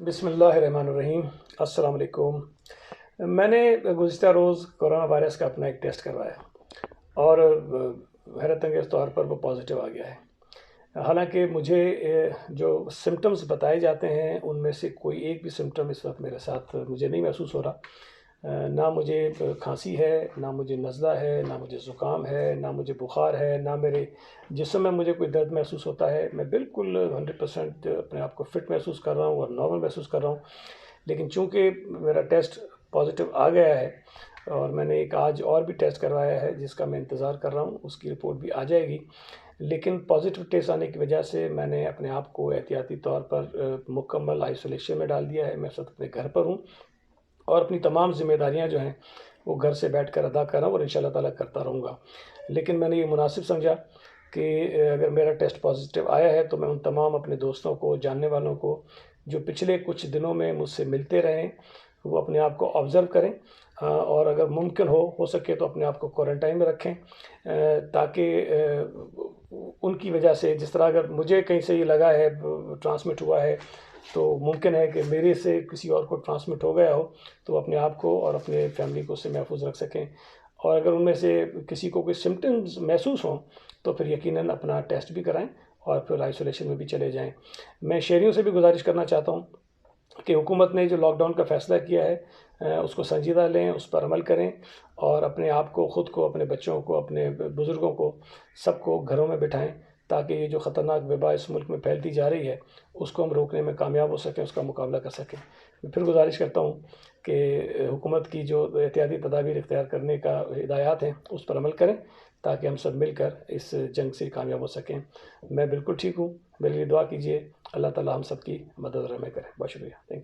بسم اللہ الرحمن الرحیم۔ السلام علیکم۔ میں نے گزشتہ روز کرونا وائرس کا اپنا ایک ٹیسٹ کروایا اور حیرت انگیز طور پر وہ پازیٹیو آ گیا ہے۔ حالانکہ مجھے جو سمٹمز بتائے جاتے ہیں ان میں سے کوئی ایک بھی سمٹم اس وقت میرے ساتھ مجھے نہیں محسوس ہو رہا۔ نہ مجھے کھانسی ہے، نہ مجھے نزلہ ہے، نہ مجھے زکام ہے، نہ مجھے بخار ہے، نہ میرے جسم میں مجھے کوئی درد محسوس ہوتا ہے۔ میں بالکل 100% اپنے آپ کو فٹ محسوس کر رہا ہوں اور نارمل محسوس کر رہا ہوں۔ لیکن چونکہ میرا ٹیسٹ پازیٹیو آ گیا ہے اور میں نے ایک آج اور بھی ٹیسٹ کروایا ہے جس کا میں انتظار کر رہا ہوں، اس کی رپورٹ بھی آ جائے گی۔ لیکن پازیٹیو ٹیسٹ آنے کی وجہ سے میں نے اپنے آپ کو احتیاطی طور پر مکمل آئسولیشن میں ڈال دیا ہے۔ میں اس وقت اپنے گھر پر ہوں اور اپنی تمام ذمہ داریاں جو ہیں وہ گھر سے بیٹھ کر ادا کر رہا ہوں اور انشاءاللہ تعالیٰ کرتا رہوں گا۔ لیکن میں نے یہ مناسب سمجھا کہ اگر میرا ٹیسٹ پازیٹیو آیا ہے تو میں ان تمام اپنے دوستوں کو، جاننے والوں کو جو پچھلے کچھ دنوں میں مجھ سے ملتے رہیں، وہ اپنے آپ کو آبزرو کریں اور اگر ممکن ہو سکے تو اپنے آپ کو کوارنٹائن میں رکھیں، تاکہ ان کی وجہ سے جس طرح اگر مجھے کہیں سے یہ لگا ہے ٹرانسمٹ ہوا ہے تو ممکن ہے کہ میرے سے کسی اور کو ٹرانسمٹ ہو گیا ہو، تو وہ اپنے آپ کو اور اپنے فیملی کو اس سے محفوظ رکھ سکیں۔ اور اگر ان میں سے کسی کو کوئی سمٹمز محسوس ہوں تو پھر یقیناً اپنا ٹیسٹ بھی کرائیں اور پھر آئسولیشن میں بھی چلے جائیں۔ میں شہریوں سے بھی گزارش کرنا چاہتا ہوں کہ حکومت نے جو لاک ڈاؤن کا فیصلہ کیا ہے اس کو سنجیدہ لیں، اس پر عمل کریں اور اپنے آپ کو، خود کو، اپنے بچوں کو، اپنے بزرگوں کو، سب کو گھروں میں بٹھائیں تاکہ یہ جو خطرناک وبا اس ملک میں پھیلتی جا رہی ہے اس کو ہم روکنے میں کامیاب ہو سکیں، اس کا مقابلہ کر سکیں۔ میں پھر گزارش کرتا ہوں کہ حکومت کی جو احتیاطی تدابیر اختیار کرنے کا ہدایات ہیں اس پر عمل کریں تاکہ ہم سب مل کر اس جنگ سے کامیاب ہو سکیں۔ میں بالکل ٹھیک ہوں، میرے لیے دعا کیجیے۔ اللہ تعالیٰ ہم سب کی مدد اور رحمت کرے۔ بہت شکریہ، تھینک یو۔